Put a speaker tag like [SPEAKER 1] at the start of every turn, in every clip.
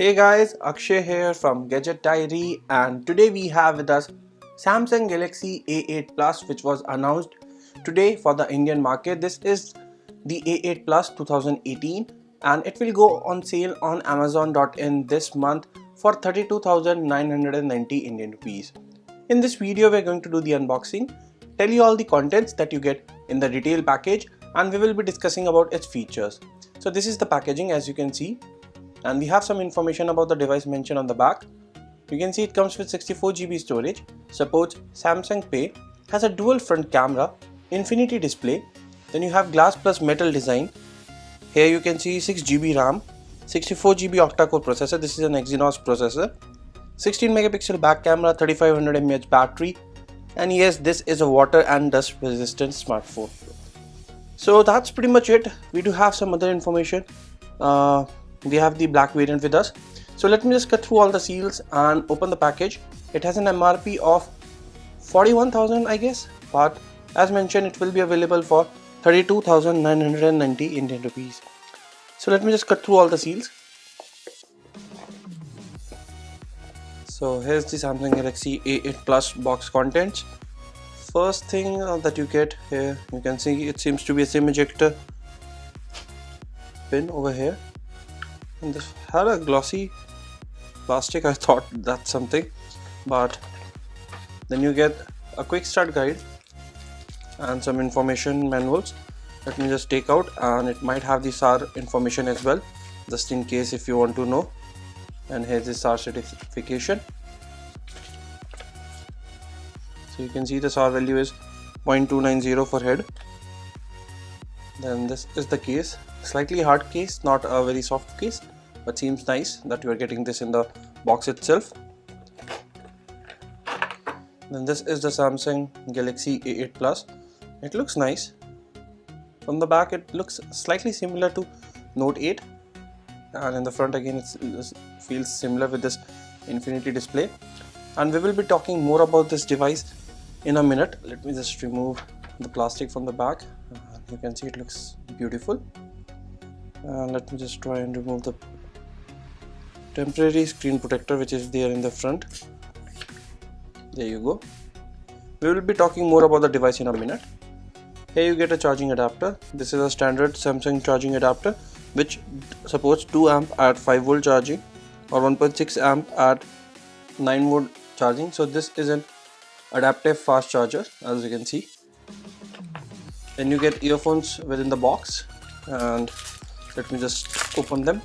[SPEAKER 1] Hey guys, Akshay here from Gadget Diary, and today we have with us Samsung Galaxy A8 Plus, which was announced today for the Indian market. This is the A8 Plus 2018 and it will go on sale on Amazon.in this month for 32,990 Indian rupees. In this video we are going to do the unboxing, tell you all the contents that you get in the retail package, and we will be discussing about its features. So this is the packaging, as you can see, and we have some information about the device mentioned on the back. You can see it comes with 64GB storage, supports Samsung Pay, has a dual front camera, infinity display, then you have glass plus metal design. Here you can see 6GB RAM, 64GB octa-core processor, this is an Exynos processor, 16 megapixel back camera, 3500 mAh battery, and yes, this is a water and dust resistant smartphone. So that's pretty much it. We do have some other information. We have the black variant with us. So let me just cut through all the seals and open the package. It has an MRP of 41,000 I guess, but as mentioned it will be available for 32,990 Indian rupees. So let me just cut through all the seals. So here's the Samsung Galaxy A8 Plus box contents. First thing that you get here, you can see it seems to be a SIM ejector pin over here. And this had a glossy plastic. I thought that's something, but then you get a quick start guide and some information manuals. Let me just take out, and it might have the SAR information as well, just in case if you want to know. And here's the SAR certification. So you can see the SAR value is 0.290 for head. Then this is the case, slightly hard case, not a very soft case, but seems nice that you are getting this in the box itself. Then this is the Samsung Galaxy A8 Plus. It looks nice. From the back it looks slightly similar to Note 8, and in the front again it feels similar with this infinity display. And we will be talking more about this device in a minute. Let me just remove the plastic from the back. You can see it looks beautiful. Let me just try and remove the temporary screen protector which is there in the front. There you go. We will be talking more about the device in a minute. Here you get a charging adapter. This is a standard Samsung charging adapter which supports 2 amp at 5 volt charging or 1.6 amp at 9 volt charging. So this is an adaptive fast charger, as you can see. Then you get earphones within the box, and let me just open them.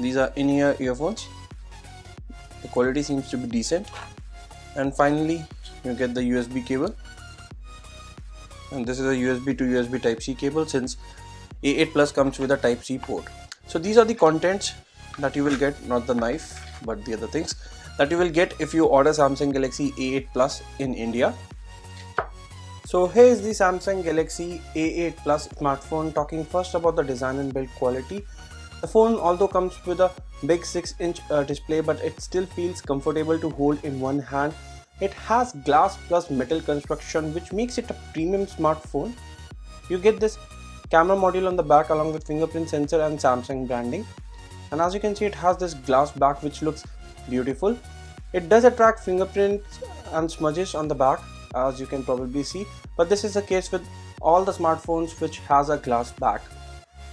[SPEAKER 1] These are in-ear earphones. The quality seems to be decent. And finally you get the USB cable, and this is a USB to USB Type-C cable, since A8 Plus comes with a Type-C port. So these are the contents that you will get, not the knife but the other things that you will get if you order Samsung Galaxy A8 Plus in India. So here is the Samsung Galaxy A8 Plus smartphone. Talking first about the design and build quality. The phone although comes with a big 6-inch display, but it still feels comfortable to hold in one hand. It has glass plus metal construction which makes it a premium smartphone. You get this camera module on the back along with fingerprint sensor and Samsung branding. And as you can see, it has this glass back which looks beautiful. It does attract fingerprints and smudges on the back, as you can probably see, but this is the case with all the smartphones which has a glass back.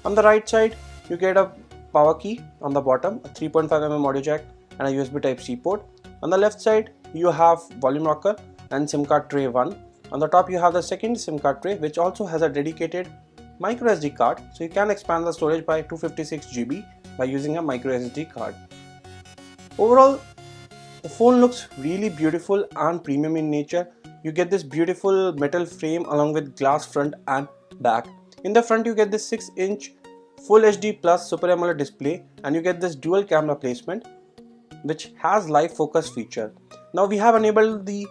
[SPEAKER 1] On the right side you get a power key on the bottom, a 3.5mm audio jack and a USB Type-C port. On the left side you have volume rocker and SIM card tray 1. On the top you have the second SIM card tray which also has a dedicated micro SD card, so you can expand the storage by 256GB by using a micro SD card. Overall, the phone looks really beautiful and premium in nature. You get this beautiful metal frame along with glass front and back. In the front you get this 6-inch Full HD Plus Super AMOLED display, and you get this dual camera placement which has live focus feature. Now we have enabled the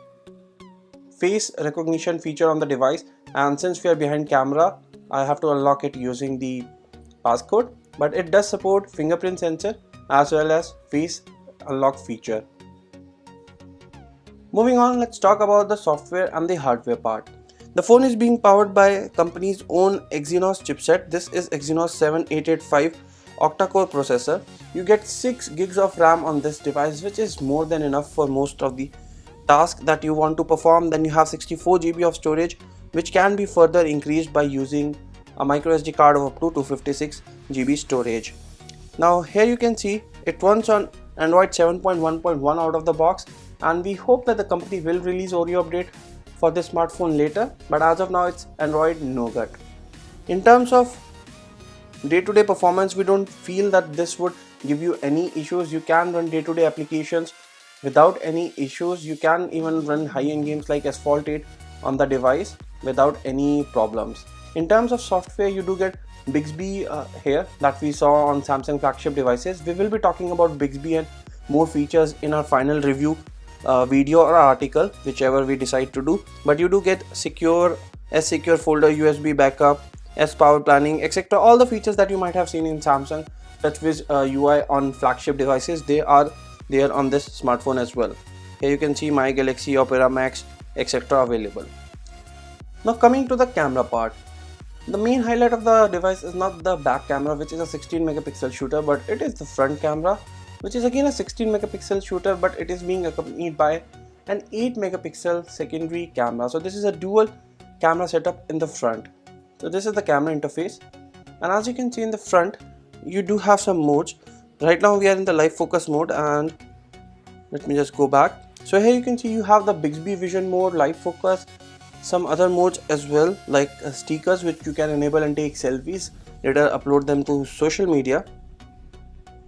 [SPEAKER 1] face recognition feature on the device, and since we are behind camera I have to unlock it using the passcode, but it does support fingerprint sensor as well as face unlock feature. Moving on, let's talk about the software and the hardware part. The phone is being powered by company's own Exynos chipset. This is Exynos 7885 octa-core processor. You get 6 gigs of RAM on this device, which is more than enough for most of the tasks that you want to perform. Then you have 64 GB of storage, which can be further increased by using a micro SD card of up to 256 GB storage. Now here you can see it runs on Android 7.1.1 out of the box, and we hope that the company will release Oreo update for this smartphone later, but as of now it's Android Nougat. In terms of day-to-day performance, we don't feel that this would give you any issues. You can run day-to-day applications without any issues. You can even run high-end games like Asphalt 8 on the device without any problems. In terms of software, you do get Bixby here that we saw on Samsung flagship devices. We will be talking about Bixby and more features in our final review video or article, whichever we decide to do. But you do get secure folder, USB backup, S power planning, etc. All the features that you might have seen in Samsung TouchWiz UI on flagship devices, they are there on this smartphone as well. Here you can see My Galaxy, Opera Max, etc. available. Now coming to the camera part. The main highlight of the device is not the back camera, which is a 16 megapixel shooter, but it is the front camera, which is again a 16 megapixel shooter, but it is being accompanied by an 8 megapixel secondary camera. So this is a dual camera setup in the front. So this is the camera interface, and as you can see in the front, you do have some modes. Right now we are in the live focus mode, and let me just go back. So here you can see you have the Bixby Vision mode, live focus, some other modes as well, like stickers, which you can enable and take selfies, later upload them to social media.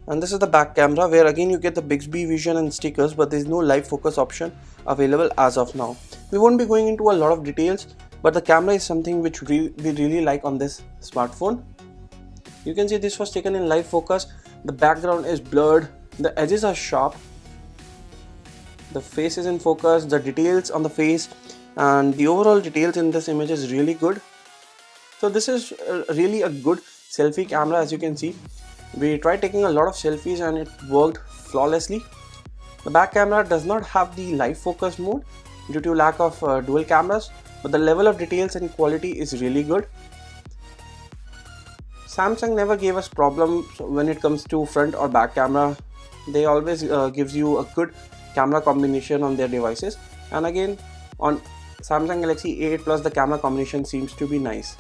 [SPEAKER 1] And this is the back camera, where again you get the Bixby Vision and stickers, but there is no live focus option available as of now. We won't be going into a lot of details, but the camera is something which we really like on this smartphone. You can see this was taken in live focus. The background is blurred, the edges are sharp, the face is in focus, the details on the face and the overall details in this image is really good. So this is really a good selfie camera. As you can see, we tried taking a lot of selfies and it worked flawlessly. The back camera does not have the live focus mode due to lack of dual cameras, but the level of details and quality is really good. Samsung never gave us problems when it comes to front or back camera. They always gives you a good camera combination on their devices, and again on Samsung Galaxy A8 Plus the camera combination seems to be nice.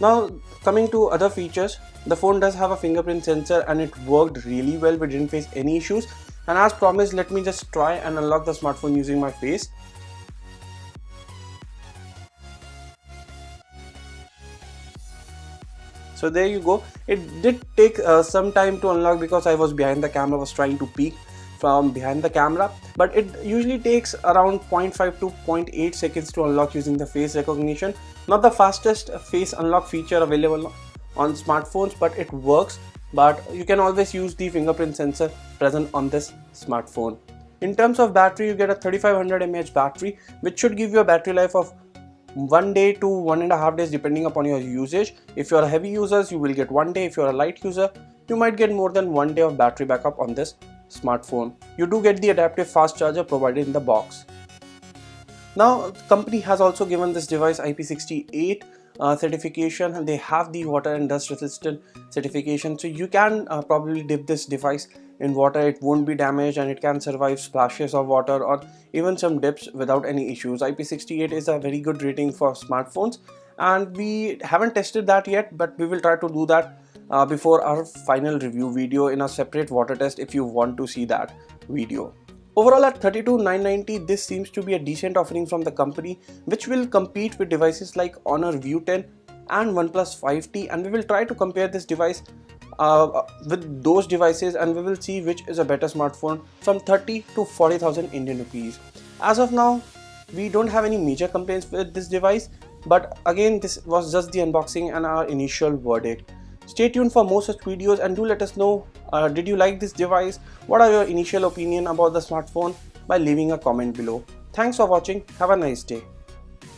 [SPEAKER 1] Now coming to other features, the phone does have a fingerprint sensor and it worked really well. We didn't face any issues, and as promised, let me just try and unlock the smartphone using my face. So there you go. It did take some time to unlock because I was behind the camera, was trying to peek from behind the camera, but it usually takes around 0.5 to 0.8 seconds to unlock using the face recognition. Not the fastest face unlock feature available on smartphones, but it works. But you can always use the fingerprint sensor present on this smartphone. In terms of battery, you get a 3500 mAh battery, which should give you a battery life of 1 day to 1.5 days depending upon your usage. If you are a heavy user, you will get 1 day. If you are a light user, you might get more than 1 day of battery backup on this smartphone. You do get the adaptive fast charger provided in the box. Now the company has also given this device IP68 certification, and they have the water and dust resistant certification, so you can probably dip this device in water, it won't be damaged and it can survive splashes of water or even some dips without any issues. IP68 is a very good rating for smartphones, and we haven't tested that yet, but we will try to do that before our final review video in a separate water test if you want to see that video. Overall, at 32,990, this seems to be a decent offering from the company, which will compete with devices like Honor View 10 and OnePlus 5T, and we will try to compare this device with those devices, and we will see which is a better smartphone from 30 to 40,000 Indian rupees. As of now, we don't have any major complaints with this device, but again, this was just the unboxing and our initial verdict. Stay tuned for more such videos, and do let us know, did you like this device? What are your initial opinion about the smartphone by leaving a comment below. Thanks for watching. Have a nice day.